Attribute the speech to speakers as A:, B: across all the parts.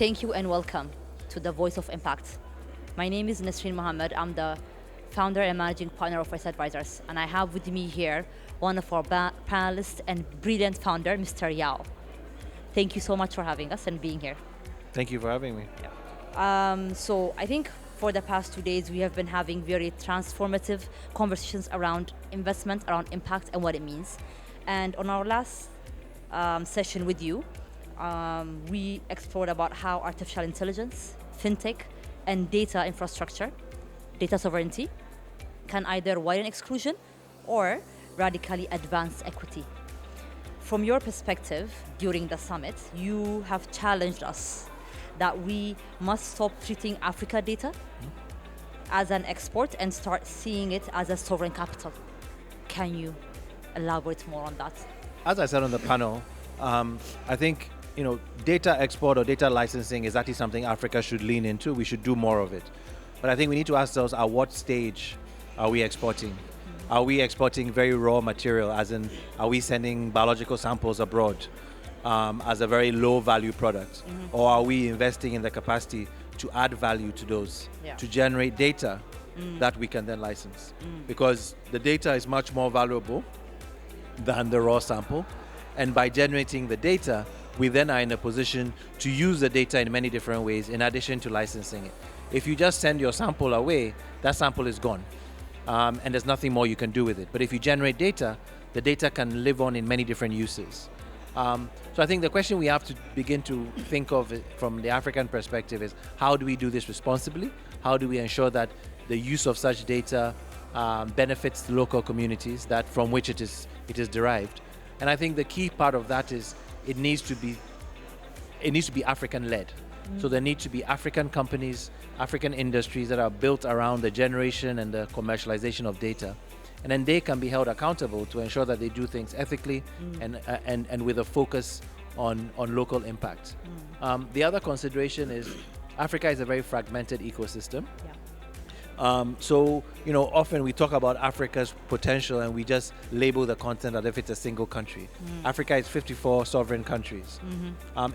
A: Thank you and welcome to the Voice of Impact. My name is Nasreen Mohammed. I'm the founder and managing partner of Rice Advisors, and I have with me here one of our panelists and brilliant founder, Mr. Yaw. Thank you so much for having us and being here.
B: Thank you for having me.
A: So I think for the past 2 days, we have been having very transformative conversations around investment, around impact and what it means. And on our last session with you, we explored about how artificial intelligence, fintech, and data infrastructure, data sovereignty, can either widen exclusion or radically advance equity. From your perspective, during the summit, you have challenged us that we must stop treating Africa data as an export and start seeing it as a sovereign capital. Can you elaborate more on that?
B: As I said on the panel, I think data export or data licensing is actually something Africa should lean into. We should do more of it. But I think we need to ask ourselves, at what stage are we exporting? Are we exporting very raw material, as in, are we sending biological samples abroad as a very low value product? Or are we investing in the capacity to add value to those, to generate data that we can then license? Because the data is much more valuable than the raw sample. And by generating the data, we then are in a position to use the data in many different ways in addition to licensing it. If you just send your sample away, that sample is gone. And there's nothing more you can do with it. But if you generate data, the data can live on in many different uses. So I think the question we have to begin to think of it from the African perspective is, how do we do this responsibly? How do we ensure that the use of such data benefits the local communities that from which it is derived? And I think the key part of that is it needs to be African-led. So there need to be African companies, African industries that are built around the generation and the commercialization of data. And then they can be held accountable to ensure that they do things ethically and with a focus on local impact. The other consideration is Africa is a very fragmented ecosystem. So often we talk about Africa's potential and we just label the continent as if it's a single country. Africa is 54 sovereign countries.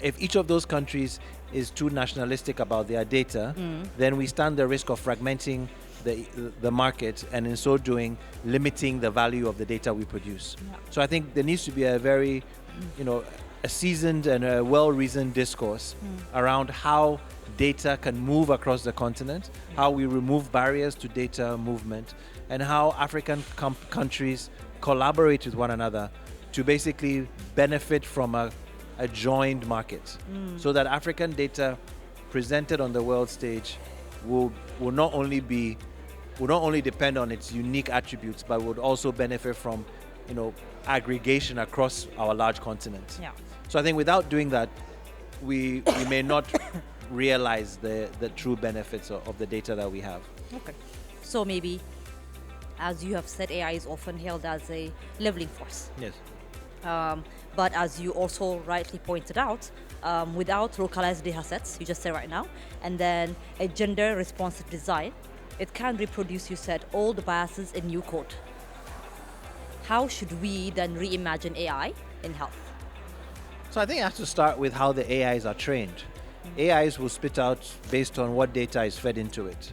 B: If each of those countries is too nationalistic about their data, then we stand the risk of fragmenting the market, and in so doing, limiting the value of the data we produce. So I think there needs to be a very, a seasoned and a well-reasoned discourse around how data can move across the continent, how we remove barriers to data movement, and how African countries collaborate with one another to basically benefit from a joined market, so that African data presented on the world stage will not only depend on its unique attributes, but would also benefit from aggregation across our large continent. So I think without doing that, we may not realize the true benefits of the data that we have.
A: Okay. So maybe, as you have said, AI is often held as a leveling force.
B: Yes.
A: But as you also rightly pointed out, without localized data sets, you just said right now, and then a gender-responsive design, it can reproduce, you said, old biases in new code. How should we then reimagine AI in health?
B: So I think it has to start with how the AIs are trained. AIs will spit out based on what data is fed into it.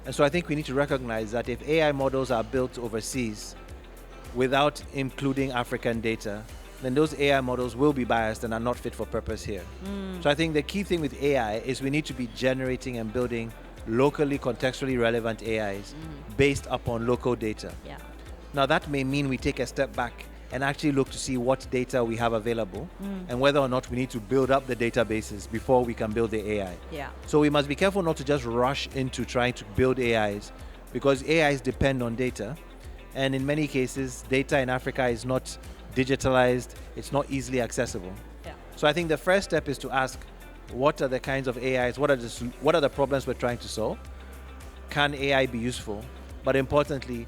B: And so I think we need to recognize that if AI models are built overseas without including African data, then those AI models will be biased and are not fit for purpose here. So I think the key thing with AI is we need to be generating and building locally, contextually relevant AIs based upon local data. Now that may mean we take a step back and actually look to see what data we have available and whether or not we need to build up the databases before we can build the AI. So we must be careful not to just rush into trying to build AIs, because AIs depend on data, and in many cases data in Africa is not digitalized, it's not easily accessible. So I think the first step is to ask, what are the kinds of AIs, what are the problems we're trying to solve? Can AI be useful? But importantly,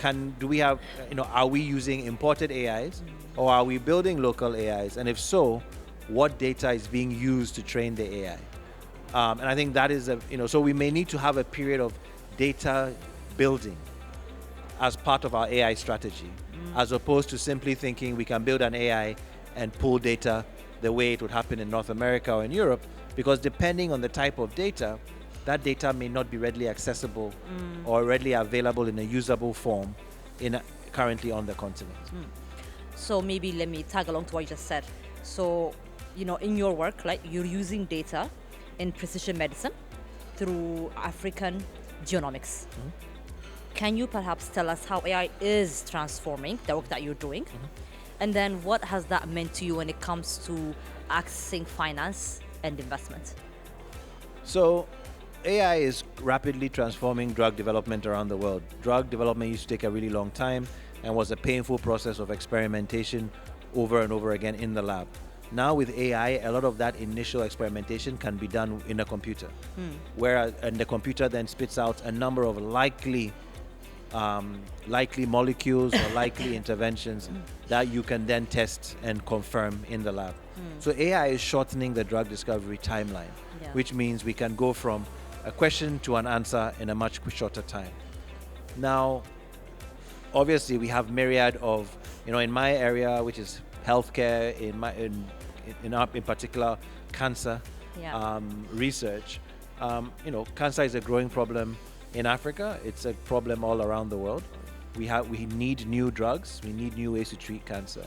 B: are we using imported AIs or are we building local AIs? And if so, what data is being used to train the AI? And I think that is so we may need to have a period of data building as part of our AI strategy, as opposed to simply thinking we can build an AI and pull data the way it would happen in North America or in Europe, because depending on the type of data, that data may not be readily accessible or readily available in a usable form currently on the continent.
A: So maybe let me tag along to what you just said. So, in your work, like you're using data in precision medicine through African genomics. Can you perhaps tell us how AI is transforming the work that you're doing? And then what has that meant to you when it comes to accessing finance and investment?
B: So AI is rapidly transforming drug development around the world. Drug development used to take a really long time and was a painful process of experimentation over and over again in the lab. Now with AI, a lot of that initial experimentation can be done in a computer, and the computer then spits out a number of likely molecules or likely interventions that you can then test and confirm in the lab. So AI is shortening the drug discovery timeline, which means we can go from a question to an answer in a much shorter time. Now, obviously, we have myriad of, in my area, which is healthcare, in particular, cancer research. Cancer is a growing problem in Africa. It's a problem all around the world. We need new drugs. We need new ways to treat cancer.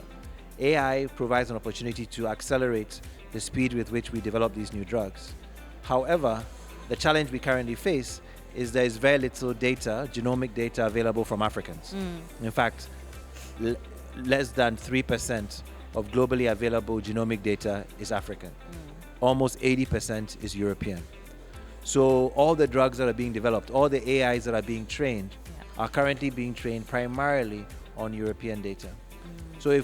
B: AI provides an opportunity to accelerate the speed with which we develop these new drugs. However, the challenge we currently face is there is very little data, genomic data, available from Africans. In fact, less than 3% of globally available genomic data is African. Almost 80% is European. So all the drugs that are being developed, all the AIs that are being trained, are currently being trained primarily on European data. So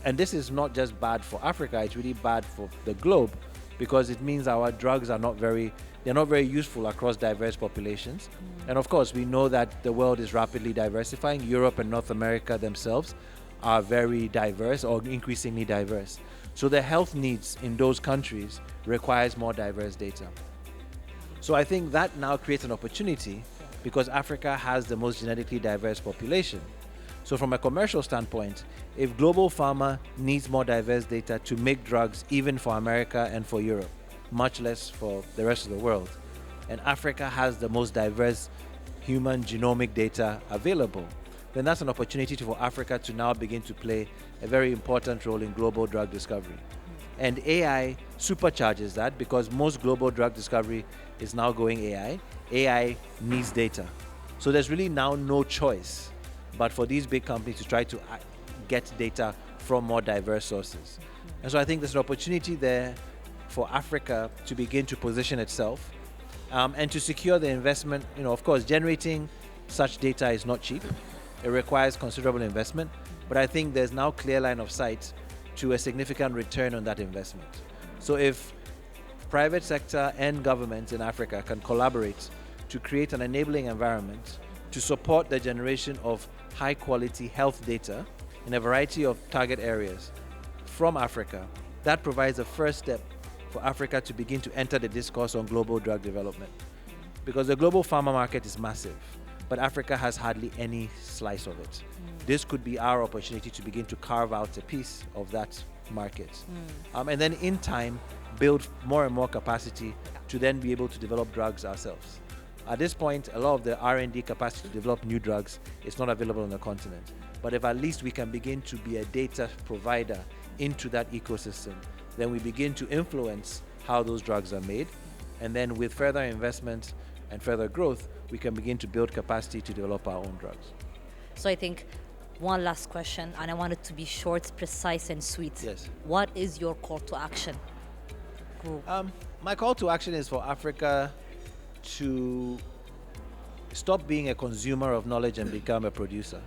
B: and this is not just bad for Africa, it's really bad for the globe, because it means our drugs are not very useful across diverse populations. And of course, we know that the world is rapidly diversifying. Europe and North America themselves are very diverse or increasingly diverse. So the health needs in those countries requires more diverse data. So I think that now creates an opportunity because Africa has the most genetically diverse population. So from a commercial standpoint, if global pharma needs more diverse data to make drugs even for America and for Europe, much less for the rest of the world, and Africa has the most diverse human genomic data available, then that's an opportunity for Africa to now begin to play a very important role in global drug discovery. And AI supercharges that because most global drug discovery is now going AI. AI needs data. So there's really now no choice but for these big companies to try to get data from more diverse sources. And so I think there's an opportunity there for Africa to begin to position itself and to secure the investment. Of course, generating such data is not cheap. It requires considerable investment, but I think there's now clear line of sight to a significant return on that investment. So if private sector and governments in Africa can collaborate to create an enabling environment to support the generation of high quality health data in a variety of target areas from Africa, that provides a first step for Africa to begin to enter the discourse on global drug development. Because the global pharma market is massive, but Africa has hardly any slice of it. This could be our opportunity to begin to carve out a piece of that market. And then in time, build more and more capacity to then be able to develop drugs ourselves. At this point, a lot of the R&D capacity to develop new drugs is not available on the continent. But if at least we can begin to be a data provider into that ecosystem, then we begin to influence how those drugs are made. And then with further investment and further growth, we can begin to build capacity to develop our own drugs.
A: So I think one last question, and I want it to be short, precise, and sweet.
B: Yes.
A: What is your call to action?
B: My call to action is for Africa to stop being a consumer of knowledge and become a producer.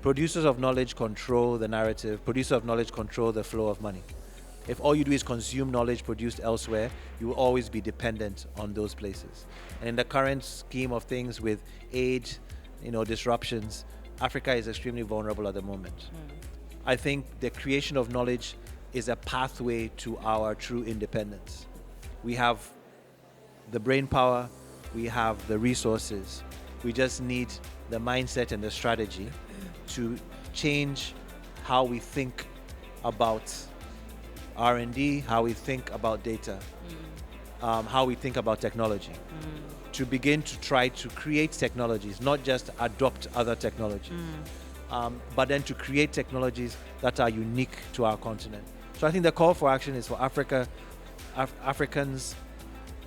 B: Producers of knowledge control the narrative. Producers of knowledge control the flow of money. If all you do is consume knowledge produced elsewhere, you will always be dependent on those places. And in the current scheme of things with age, disruptions, Africa is extremely vulnerable at the moment. I think the creation of knowledge is a pathway to our true independence. We have the brain power, we have the resources. We just need the mindset and the strategy to change how we think about R&D, how we think about data, how we think about technology, to begin to try to create technologies, not just adopt other technologies, but then to create technologies that are unique to our continent. So I think the call for action is for Africans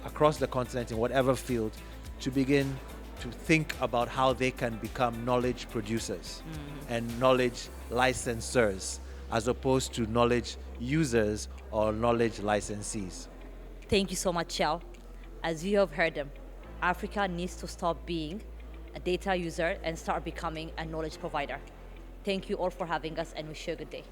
B: across the continent in whatever field to begin to think about how they can become knowledge producers and knowledge licensors as opposed to knowledge users or knowledge licensees.
A: Thank you so much, Yaw. As you have heard them, Africa needs to stop being a data user and start becoming a knowledge provider. Thank you all for having us, and wish you a good day.